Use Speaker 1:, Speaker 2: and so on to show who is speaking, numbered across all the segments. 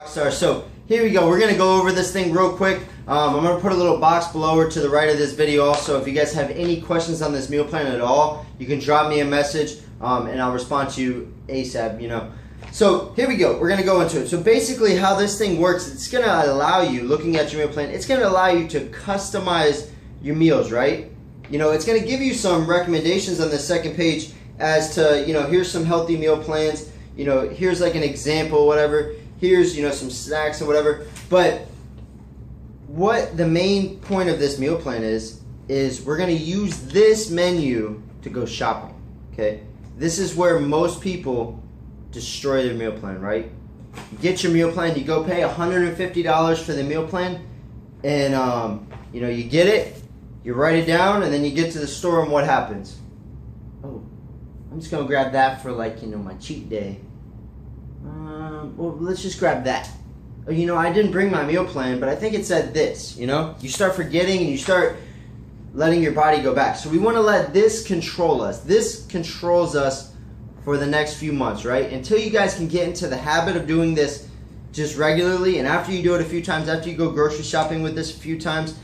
Speaker 1: So here we go. We're gonna go over this thing real quick. I'm gonna put a little box below or to the right of this video also. If you guys have any questions on this meal plan at all, you can drop me a message and I'll respond to you ASAP, you know. So here we go. We're gonna go into it. So basically how this thing works, it's gonna allow you, looking at your meal plan, it's gonna allow you to customize your meals, right? You know, it's gonna give you some recommendations on the second page as to, you know, here's some healthy meal plans, you know, here's like an example, whatever. Here's, you know, some snacks and whatever. But what the main point of this meal plan is we're going to use this menu to go shopping, okay? This is where most people destroy their meal plan, right? You get your meal plan, you go pay $150 for the meal plan, and, you know, you get it, you write it down, and then you get to the store, and what happens? Oh, I'm just going to grab that for, like, you know, my cheat day. Well, let's just grab that. You know, I didn't bring my meal plan, but I think it said this, you know? You start forgetting and you start letting your body go back. So we want to let this control us. This controls us for the next few months, right? Until you guys can get into the habit of doing this just regularly, and after you do it a few times, after you go grocery shopping with this a few times,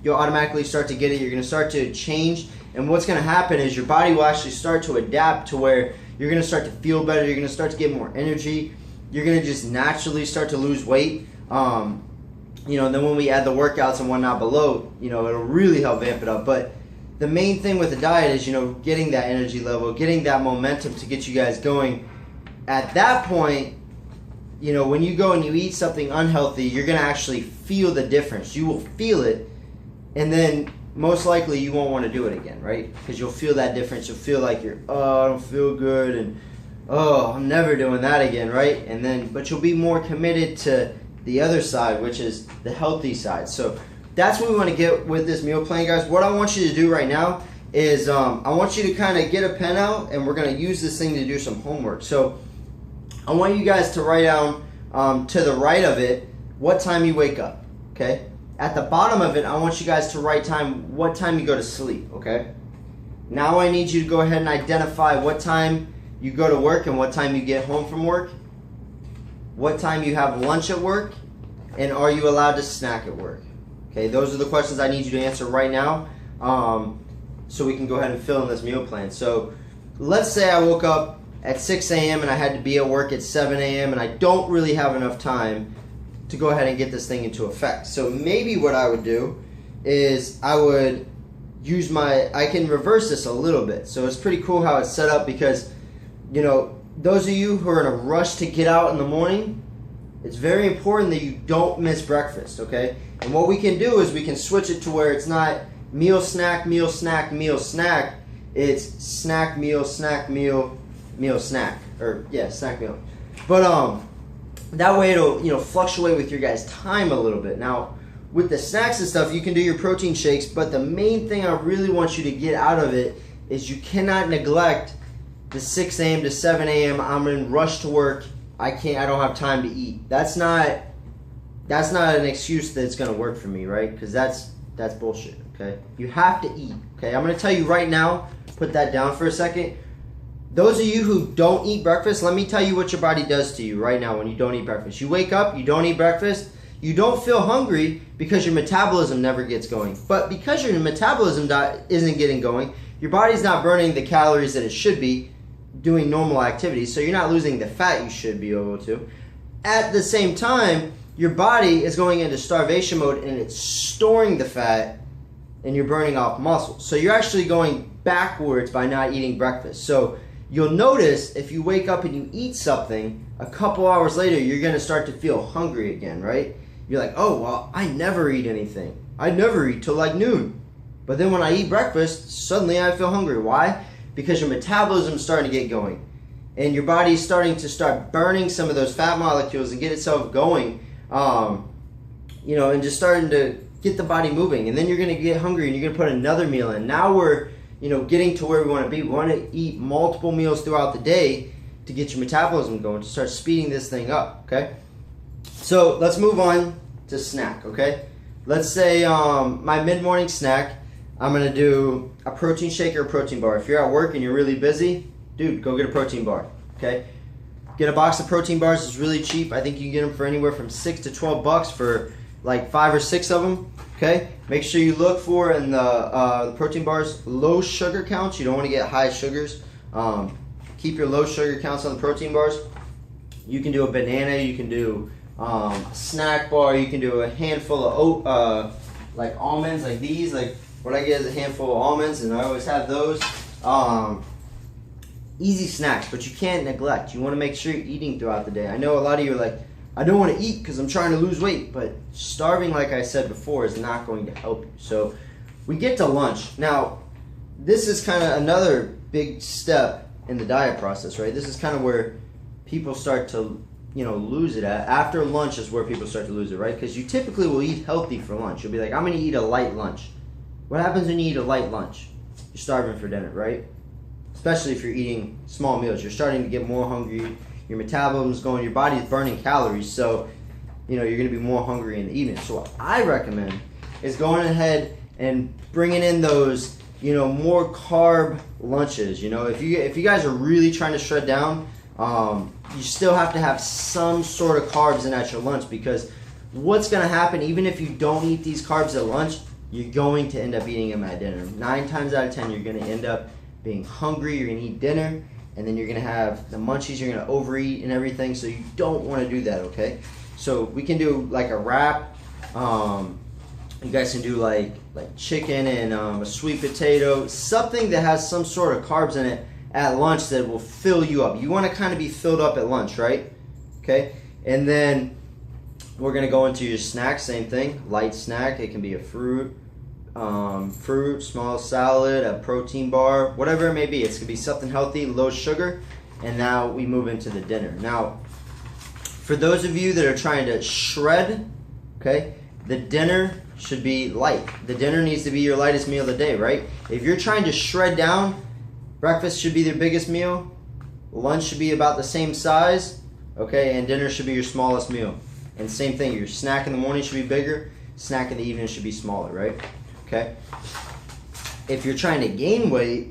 Speaker 1: you'll automatically start to get it. You're going to start to change, and what's going to happen is your body will actually start to adapt to where you're going to start to feel better. You're going to start to get more energy. You're going to just naturally start to lose weight. You know, and then when we add the workouts and whatnot below, you know, it'll really help vamp it up. But the main thing with the diet is, you know, getting that energy level, getting that momentum to get you guys going. At that point, you know, when you go and you eat something unhealthy, you're going to actually feel the difference. You will feel it, and then most likely you won't want to do it again, right? Because you'll feel that difference. You'll feel like you're, oh, I don't feel good, and oh, I'm never doing that again, right? And then, but you'll be more committed to the other side, which is the healthy side. So that's what we want to get with this meal plan, guys. What I want you to do right now is I want you to kind of get a pen out, and we're going to use this thing to do some homework. So I want you guys to write down to the right of it what time you wake up, okay? At the bottom of it, I want you guys to write what time you go to sleep, okay? Now I need you to go ahead and identify what time you go to work and what time you get home from work, what time you have lunch at work, and are you allowed to snack at work? Okay, those are the questions I need you to answer right now, so we can go ahead and fill in this meal plan. So let's say I woke up at 6 a.m. and I had to be at work at 7 a.m. and I don't really have enough time to go ahead and get this thing into effect. So maybe what I would do is I would use I can reverse this a little bit. So it's pretty cool how it's set up because, you know, those of you who are in a rush to get out in the morning, it's very important that you don't miss breakfast, okay? And what we can do is we can switch it to where it's not meal, snack, meal, snack, meal, snack. It's snack, meal, snack, meal, meal, snack. Or, yeah, snack, meal. But, that way it'll, you know, fluctuate with your guys' time a little bit. Now, with the snacks and stuff, you can do your protein shakes, but the main thing I really want you to get out of it is you cannot neglect the 6 a.m. to 7 a.m. I'm in rush to work. I don't have time to eat. That's not an excuse that's going to work for me, right? Because that's bullshit, okay? You have to eat, okay? I'm going to tell you right now, put that down for a second. Those of you who don't eat breakfast, let me tell you what your body does to you right now when you don't eat breakfast. You wake up, you don't eat breakfast, you don't feel hungry because your metabolism never gets going. But because your metabolism isn't getting going, your body's not burning the calories that it should be doing normal activities, so you're not losing the fat you should be able to. At the same time, your body is going into starvation mode and it's storing the fat and you're burning off muscle. So you're actually going backwards by not eating breakfast. So you'll notice if you wake up and you eat something, a couple hours later, you're going to start to feel hungry again, right? You're like, oh, well, I never eat anything. I never eat till like noon. But then when I eat breakfast, suddenly I feel hungry. Why? Because your metabolism is starting to get going. And your body is starting to start burning some of those fat molecules and get itself going, you know, and just starting to get the body moving. And then you're going to get hungry and you're going to put another meal in. Now we're, you know, getting to where we want to be. We want to eat multiple meals throughout the day to get your metabolism going, to start speeding this thing up, okay? So let's move on to snack, okay? Let's say my mid-morning snack, I'm going to do a protein shake or a protein bar. If you're at work and you're really busy, dude, go get a protein bar, okay? Get a box of protein bars. It's really cheap. I think you can get them for anywhere from $6 to $12 for like 5 or 6 of them. Okay, make sure you look for in the protein bars low sugar counts. You don't want to get high sugars. Keep your low sugar counts on the protein bars. You can do a banana. You can do a snack bar. You can do a handful of like almonds, like these. Like what I get is a handful of almonds, and I always have those. Easy snacks, but you can't neglect. You want to make sure you're eating throughout the day. I know a lot of you are like, I don't want to eat because I'm trying to lose weight, but starving, like I said before, is not going to help you. So we get to lunch. Now, this is kind of another big step in the diet process, right? This is kind of where people start to, lose it at. After lunch is where people start to lose it, right? Because you typically will eat healthy for lunch. You'll be like, I'm going to eat a light lunch. What happens when you eat a light lunch? You're starving for dinner, right? Especially if you're eating small meals. You're starting to get more hungry. Your metabolism's going, your body's burning calories, so you're going to be more hungry in the evening. So what I recommend is going ahead and bringing in those, more carb lunches. If you guys are really trying to shred down, you still have to have some sort of carbs in at your lunch, because what's going to happen, even if you don't eat these carbs at lunch, you're going to end up eating them at dinner. 9 times out of 10, you're going to end up being hungry. You're going to eat dinner, and then you're going to have the munchies. You're going to overeat and everything, so you don't want to do that, okay? So we can do like a wrap. You guys can do like chicken and a sweet potato, something that has some sort of carbs in it at lunch that will fill you up. You want to kind of be filled up at lunch, right? Okay, and then we're going to go into your snack. Same thing, light snack. It can be a fruit, small salad, a protein bar, whatever it may be. It's going to be something healthy, low sugar. And now we move into the dinner. Now, for those of you that are trying to shred, okay, the dinner should be light. The dinner needs to be your lightest meal of the day, right? If you're trying to shred down, breakfast should be your biggest meal, lunch should be about the same size, okay, and dinner should be your smallest meal. And same thing, your snack in the morning should be bigger, snack in the evening should be smaller, right? Okay. If you're trying to gain weight,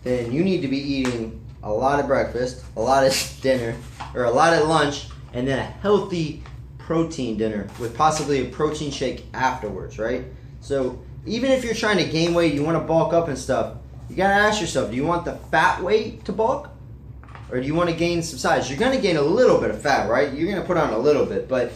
Speaker 1: then you need to be eating a lot of breakfast, a lot of dinner, or a lot of lunch, and then a healthy protein dinner with possibly a protein shake afterwards, right? So even if you're trying to gain weight, you want to bulk up and stuff, you got to ask yourself, do you want the fat weight to bulk? Or do you want to gain some size? You're going to gain a little bit of fat, right? You're going to put on a little bit, but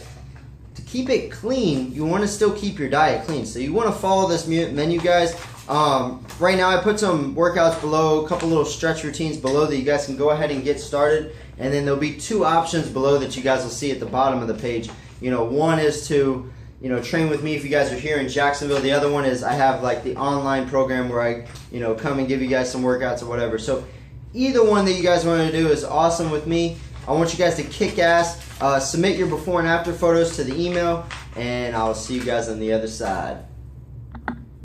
Speaker 1: to keep it clean, you want to still keep your diet clean. So you want to follow this menu, guys. Right now I put some workouts below, a couple little stretch routines below that you guys can go ahead and get started. And then there'll be 2 options below that you guys will see at the bottom of the page. One is to, train with me if you guys are here in Jacksonville. The other one is I have like the online program where I, come and give you guys some workouts or whatever. So either one that you guys want to do is awesome with me. I want you guys to kick ass. Submit your before and after photos to the email, and I'll see you guys on the other side.